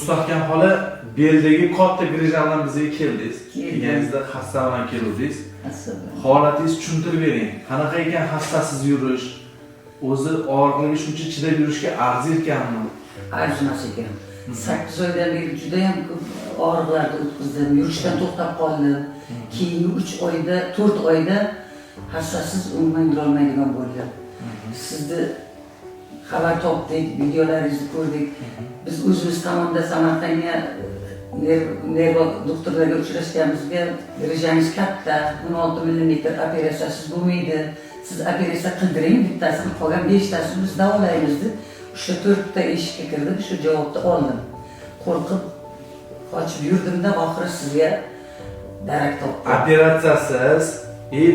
Mustahkam xola beldagi katta grija bilan bizga keldingiz. Kelganingizda xasta bilan keldingiz. Holatingizni tushuntirib bering. Qanaqa ekan xastasiz yurish? O'zi og'riqlarga shuncha chidab yurishga arzirkanmi? Arzimas ekan. 8 oydan beri juda ham ko'p og'riqlarni o'tkazdim. Yurishdan to'xtab qoldim. Keyingi 3 oyda, 4 oyda hassasiz umuman yura olmaydigan bo'ldim. Sizni xabar topdik, videolaringizni ko'rdik. Biz o'zimiz tomonidan Samarqandga nerv doktorlarga uchrashganimizga rejangiz katta, 16 mm operatsiyasiz bo'lmaydi. Siz operatsiya qildiring, bittasini qolgan 5 tasini biz davolaymiz deb o'sha 4 ta eshikka kirdim, shu javobni oldim. Qo'rqib qochib yurdimda oxiri sizga darak topdim. Operatsiyasiz,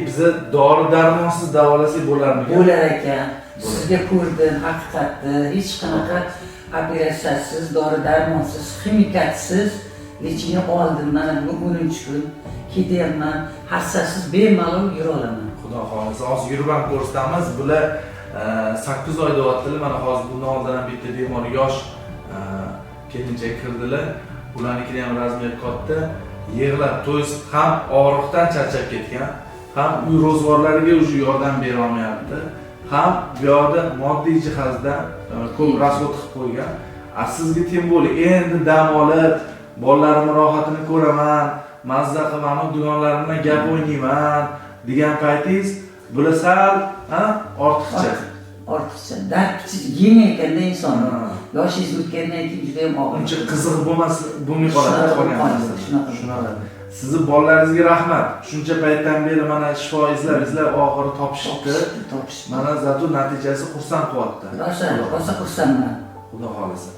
bizni dori darmonsiz davolasak bo'larmi? Bo'lar ekan. Sizga ko'rdim, haqiqatni hech qanaqa operatsiyasiz, dori darmonsiz, ximikatsiz lechini oldim. Mana bugun 10 kun ketyapman. Hassasiz bemalol yura olaman. Xudo xohlasa, hozir yurib ham ko'rsatamiz. Bular 8 oy deyaptilar. Mana hozir bundan oldin ham bitta bemor yosh kelinchak kirdilar. Ularnikini ham razmeri katta. Yig'lab, to'yib ham og'riqdan charchab ketgan, ham uy ro'zg'orlariga o'zi yordam bera olmayapti. Ham bu yoqda moddiy jihatdan ko'p rasvot qilib qo'ygan. Sizga tem bo'li, endi dam olib, bolalarimning rohatini ko'raman, mazza qilaman, dugonalarim bilan gap o'ynayman degan paytingiz bular sal ortiqcha. Ortiqcha. Dard yemayotganda inson yoshingiz o'tgandan keyin juda ham og'ir. Uncha qiziq bo'lmay qoladi. Shunaqa. Sizni bolalaringizga rahmat. Shuncha paytdan beri mana shifo izlab oxiri topishibdi. Mana zato natijasi xursand qilyapti. Rosa xursandman. Xudo xolasa.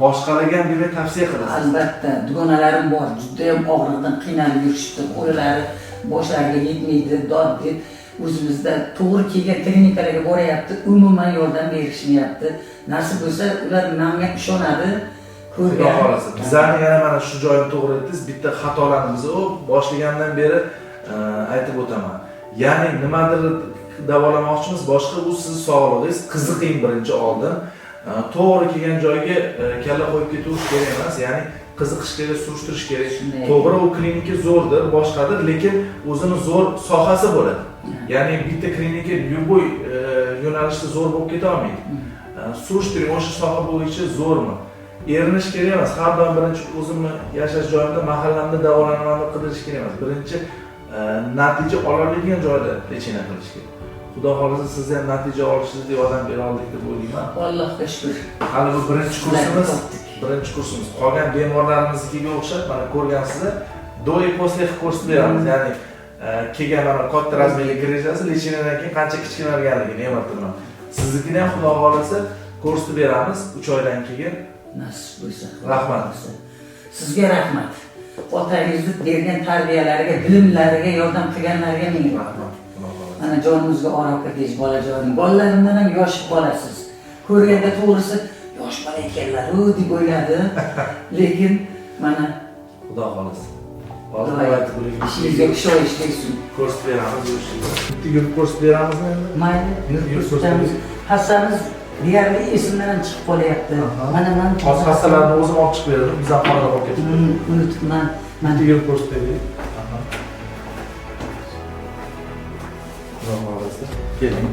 Boshqalarga ham demak tavsiya qilasiz. Albatta, dugonalarim bor, juda ham og'riqdan qiynalib yurishibdi. Qo'llari boshlariga yetmaydi, dod deb o'zimizda to'g'ri kelgan klinikalarga boryapti, umuman yordam berishmayapti. Nasib bo'lsa, ular menga ishonadi. Xudo xolasa. Bizlarni yana mana shu joyni to'g'ri aytdingiz. Bitta xatolarimizni boshlagandan beri aytib o'taman. Ya'ni nimadir davolamoqchimiz, boshqa bu sizning sog'lig'ingiz, qiziqing birinchi oldin. To'g'ri kelgan joyga kalla qo'yib ketish kerak emas. Ya'ni qiziqish kerak, surishtirish kerak. To'g'ri, u klinika zo'rdir, boshqadir, lekin o'zini zo'r sohasi bo'ladi. Ya'ni bitta klinika любой yo'nalishda zo'r bo'lib keta olmaydi. Surishtiring, o'sha soha bo'yicha zo'rmi? Erinish kerak emas. Har doim birinchi o'zimni yashash joyimda, mahallamda davolanaman deb qidirish kerak emas. Birinchi natija oladigan joyda lechina qilish kerak. Xudo xolasa siz ham natija olishingizni yordam bera oldik deb o'ylayman. Allohga shukr. Hali bu birinchi kursimiz. Qolgan bemorlarimizga o'xshab mana ko'rgansizlar, do и после ko'rsatib beramiz. Ya'ni kelgan mana katta razmerli grejasi lechinadan keyin qancha kichkinaganligini aniqlayman. Siznikini ham Xudo xolasa ko'rsatib beramiz 3 oydan keyin. Nasib bo'lsa. Rahmat. Sizga rahmat. Otangizni bergan tarbiyalariga, bilimlariga yordam qilganlarga ming rahmat. Mana jonimizga oro kirgach bolajonim. Bolalarimdan ham yosh bolasiz. Ko'rganda to'g'risi yosh bola ekanlar-ku deb o'yladim. Lekin mana Xudo xolasa. Ishingizga ishoyish tegsin. Ko'rsatib beramiz o'sha. Bitta yurib ko'rsatib beramizmi endi? Mayli, yurib ko'rsatamiz. Hassamiz deyarli esimdan ham chiqib qolyapti. Mana hozir hastalarni o'zim olib chiqib beradim. Biz ham xonada qolib ketdik. Unutibman. Bitta yurib ko'rsatib beraylik. Keling.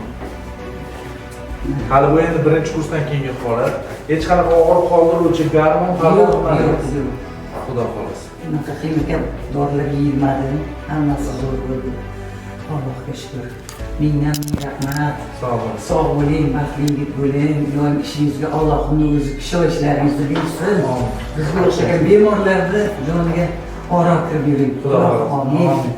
Hali bu endi birinchi kursdan keyingi holat. Hech qanaqa og'riq qoldiruvchi garmon qilmadi. Xudo xolasa. Bunaqa ximika dorilar yeyilmadi. Hammasi zo'r bo'ldi. Allohga shukr. Mingdan rahmat. Sog' bo'ling, baxtli bo'ling. Doim ishingizga Allohning o'zi ishonchlaringizni bersin. Bizga o'xshagan bemorlarni joniga oro kirib yuring. Xudo xohlasa.